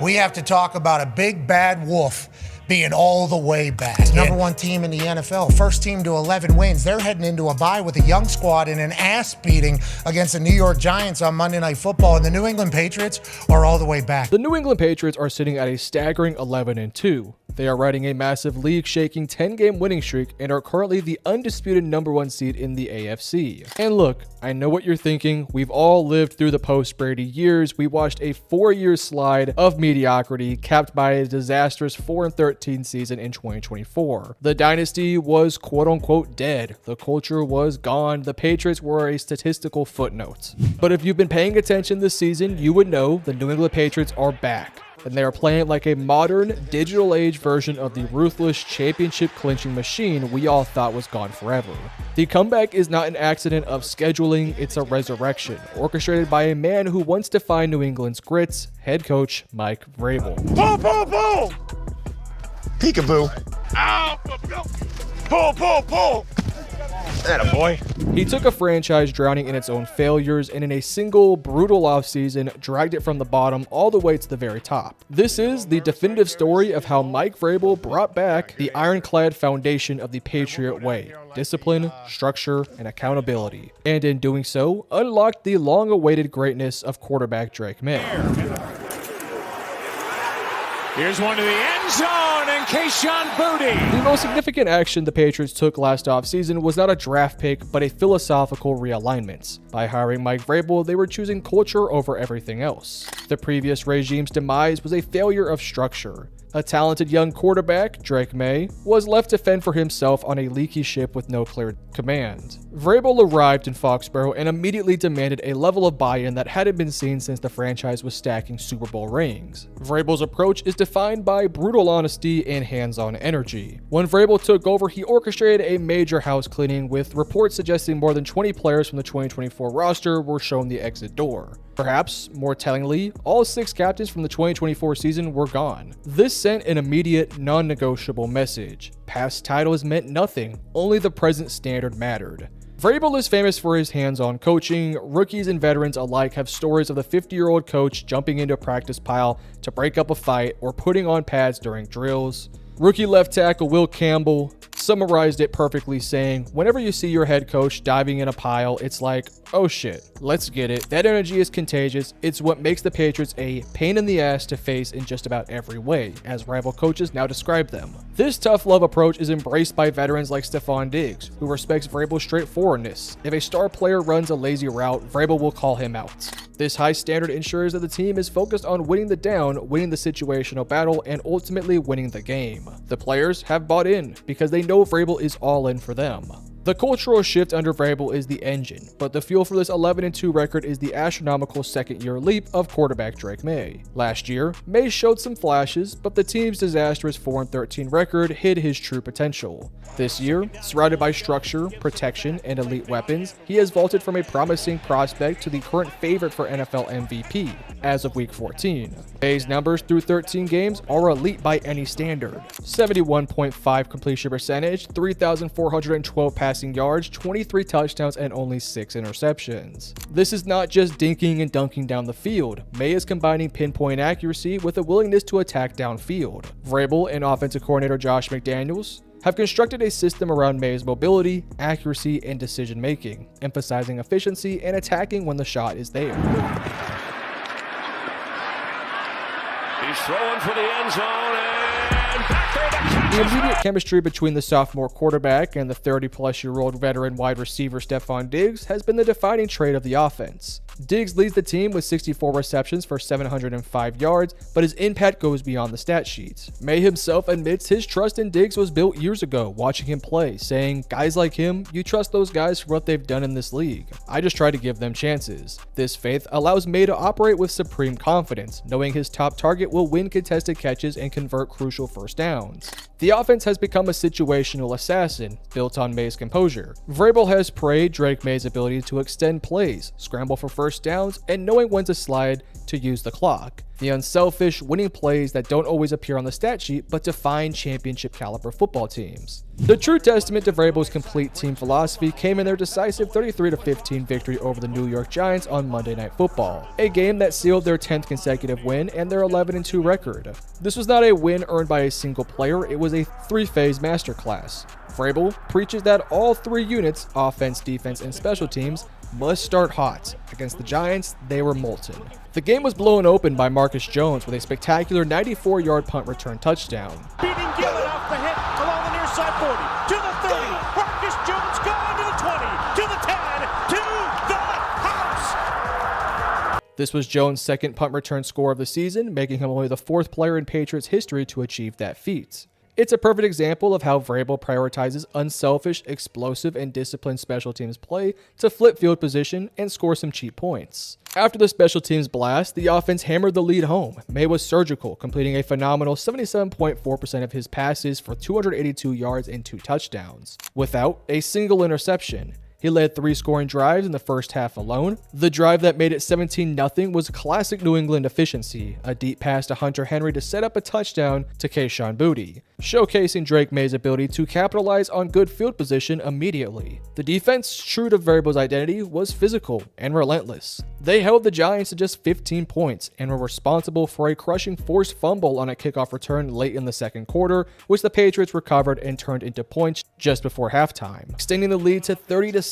we have to talk about a big bad wolf being all the way back. Number one team in the NFL, first team to 11 wins. They're heading into a bye with a young squad and an ass beating against the New York Giants on Monday Night Football, and the New England Patriots are all the way back. The New England Patriots are sitting at a staggering 11-2. They are riding a massive league-shaking 10-game winning streak and are currently the undisputed number one seed in the AFC. And look, I know what you're thinking. We've all lived through the post-Brady years. We watched a 4-year slide of mediocrity capped by a disastrous 4-13 season in 2024. The dynasty was quote-unquote dead. The culture was gone. The Patriots were a statistical footnote. But if you've been paying attention this season, you would know the New England Patriots are back. And they are playing like a modern, digital age version of the ruthless championship clinching machine we all thought was gone forever. The comeback is not an accident of scheduling, it's a resurrection, orchestrated by a man who once defined New England's grits, head coach Mike Vrabel. Pull, pull, pull! Peekaboo. Ow! Pull, pull, pull! Attaboy. He took a franchise drowning in its own failures and in a single brutal offseason dragged it from the bottom all the way to the very top. This is the definitive story of how Mike Vrabel brought back the ironclad foundation of the Patriot way: discipline, structure, and accountability. And in doing so, unlocked the long-awaited greatness of quarterback Drake May. Here's one to the end zone, and Kayshon Boutte. The most significant action the Patriots took last offseason was not a draft pick, but a philosophical realignment. By hiring Mike Vrabel, they were choosing culture over everything else. The previous regime's demise was a failure of structure. A talented young quarterback, Drake May, was left to fend for himself on a leaky ship with no clear command. Vrabel arrived in Foxborough and immediately demanded a level of buy-in that hadn't been seen since the franchise was stacking Super Bowl rings. Vrabel's approach is defined by brutal honesty and hands-on energy. When Vrabel took over, he orchestrated a major house cleaning, with reports suggesting more than 20 players from the 2024 roster were shown the exit door. Perhaps, more tellingly, all 6 captains from the 2024 season were gone. This sent an immediate, non-negotiable message. Past titles meant nothing, only the present standard mattered. Vrabel is famous for his hands-on coaching. Rookies and veterans alike have stories of the 50-year-old coach jumping into a practice pile to break up a fight or putting on pads during drills. Rookie left tackle Will Campbell summarized it perfectly, saying, "Whenever you see your head coach diving in a pile, it's like, oh shit, let's get it." That energy is contagious. It's what makes the Patriots a pain in the ass to face in just about every way, as rival coaches now describe them. This tough love approach is embraced by veterans like Stephon Diggs, who respects Vrabel's straightforwardness. If a star player runs a lazy route, Vrabel will call him out. This high standard ensures that the team is focused on winning the down, winning the situational battle, and ultimately winning the game. The players have bought in because they know Vrabel is all in for them. The cultural shift under Vrabel is the engine, but the fuel for this 11-2 record is the astronomical second-year leap of quarterback Drake May. Last year, May showed some flashes, but the team's disastrous 4-13 record hid his true potential. This year, surrounded by structure, protection, and elite weapons, he has vaulted from a promising prospect to the current favorite for NFL MVP as of Week 14. May's numbers through 13 games are elite by any standard. 71.5 completion percentage, 3,412 passing yards, 23 touchdowns, and only 6 interceptions. This is not just dinking and dunking down the field. May is combining pinpoint accuracy with a willingness to attack downfield. Vrabel and offensive coordinator Josh McDaniels have constructed a system around May's mobility, accuracy, and decision-making, emphasizing efficiency and attacking when the shot is there. He's throwing for the end zone, and back there to catch The immediate chemistry between the sophomore quarterback and the 30-plus-year-old veteran wide receiver Stephon Diggs has been the defining trait of the offense. Diggs leads the team with 64 receptions for 705 yards, but his impact goes beyond the stat sheets. May himself admits his trust in Diggs was built years ago watching him play, saying, "Guys like him, you trust those guys for what they've done in this league. I just try to give them chances." This faith allows May to operate with supreme confidence, knowing his top target will win contested catches and convert crucial first downs. touchdowns. The offense has become a situational assassin built on May's composure. Vrabel has praised Drake May's ability to extend plays, scramble for first downs, and knowing when to slide to use the clock. The unselfish, winning plays that don't always appear on the stat sheet but define championship caliber football teams. The true testament to Vrabel's complete team philosophy came in their decisive 33-15 victory over the New York Giants on Monday Night Football, a game that sealed their 10th consecutive win and their 11-2 record. This was not a win earned by a single player, it was a three-phase masterclass. Vrabel preaches that all three units, offense, defense, and special teams, must start hot. Against the Giants, they were molten. The game was blown open by Marcus Jones with a spectacular 94-yard punt return touchdown. Beating Gillett off the hit along the near side 40, to the 30, Marcus Jones going to the 20, to the 10, to the house! This was Jones' second punt return score of the season, making him only the fourth player in Patriots history to achieve that feat. It's a perfect example of how Vrabel prioritizes unselfish, explosive, and disciplined special teams play to flip field position and score some cheap points. After the special teams blast, the offense hammered the lead home. May was surgical, completing a phenomenal 77.4% of his passes for 282 yards and 2 touchdowns, without a single interception. He led 3 scoring drives in the first half alone. The drive that made it 17-0 was classic New England efficiency, a deep pass to Hunter Henry to set up a touchdown to Kayshon Boutte, showcasing Drake May's ability to capitalize on good field position immediately. The defense, true to Vrabel's identity, was physical and relentless. They held the Giants to just 15 points and were responsible for a crushing forced fumble on a kickoff return late in the second quarter, which the Patriots recovered and turned into points just before halftime, extending the lead to 30-7.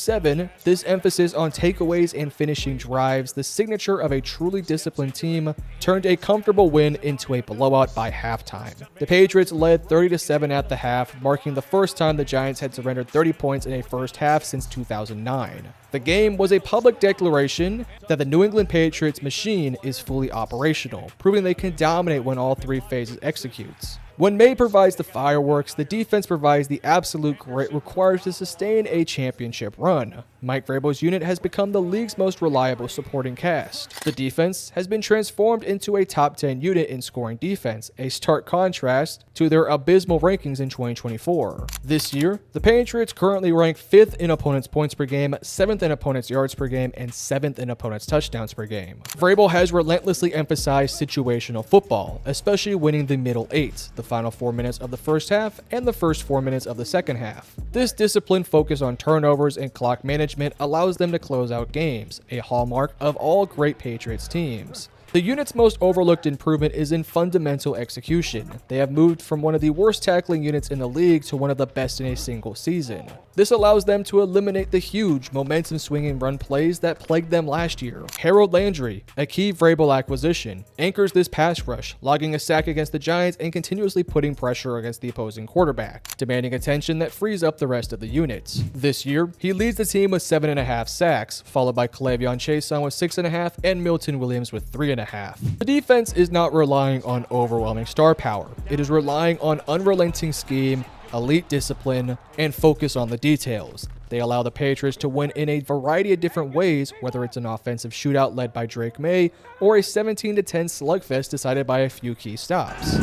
This emphasis on takeaways and finishing drives, the signature of a truly disciplined team, turned a comfortable win into a blowout by halftime. The Patriots led 30-7 at the half, marking the first time the Giants had surrendered 30 points in a first half since 2009. The game was a public declaration that the New England Patriots machine is fully operational, proving they can dominate when all three phases executes. When May provides the fireworks, the defense provides the absolute grit required to sustain a championship run. Mike Vrabel's unit has become the league's most reliable supporting cast. The defense has been transformed into a top 10 unit in scoring defense, a stark contrast to their abysmal rankings in 2024. This year, the Patriots currently rank 5th in opponents' points per game, 7th in opponents' yards per game, and 7th in opponents' touchdowns per game. Vrabel has relentlessly emphasized situational football, especially winning the middle 8, the final 4 minutes of the first half, and the first 4 minutes of the second half. This disciplined focus on turnovers and clock management allows them to close out games, a hallmark of all great Patriots teams. The unit's most overlooked improvement is in fundamental execution. They have moved from one of the worst tackling units in the league to one of the best in a single season. This allows them to eliminate the huge, momentum-swinging run plays that plagued them last year. Harold Landry, a key Vrabel acquisition, anchors this pass rush, logging a sack against the Giants and continuously putting pressure against the opposing quarterback, demanding attention that frees up the rest of the units. This year, he leads the team with 7.5 sacks, followed by K'Lavon Chaisson with 6.5 and Milton Williams with 3.5. The defense is not relying on overwhelming star power. It is relying on unrelenting scheme, elite discipline, and focus on the details. They allow the Patriots to win in a variety of different ways, whether it's an offensive shootout led by Drake May or a 17-10 slugfest decided by a few key stops.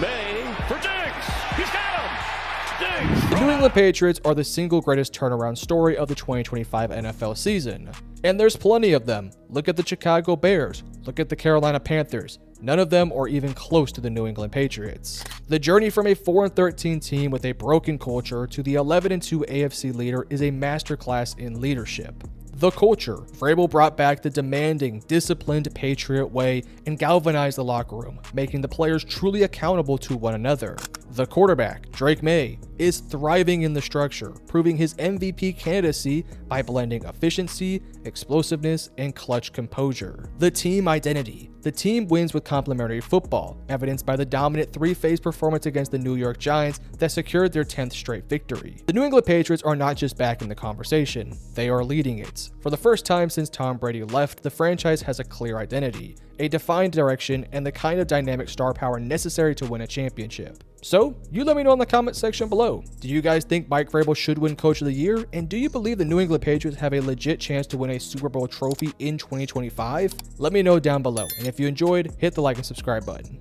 May for Diggs. He's got him. Diggs. The New England Patriots are the single greatest turnaround story of the 2025 NFL season. And there's plenty of them. Look at the Chicago Bears. Look at the Carolina Panthers. None of them are even close to the New England Patriots. The journey from a 4-13 team with a broken culture to the 11-2 AFC leader is a masterclass in leadership. The culture. Vrabel brought back the demanding, disciplined Patriot way and galvanized the locker room, making the players truly accountable to one another. The quarterback, Drake May, is thriving in the structure, proving his MVP candidacy by blending efficiency, explosiveness, and clutch composure. The team identity. The team wins with complementary football, evidenced by the dominant three-phase performance against the New York Giants that secured their 10th straight victory. The New England Patriots are not just back in the conversation, they are leading it. For the first time since Tom Brady left, the franchise has a clear identity, a defined direction, and the kind of dynamic star power necessary to win a championship. So, you let me know in the comment section below. Do you guys think Mike Vrabel should win Coach of the Year? And do you believe the New England Patriots have a legit chance to win a Super Bowl trophy in 2025? Let me know down below. And if you enjoyed, hit the like and subscribe button.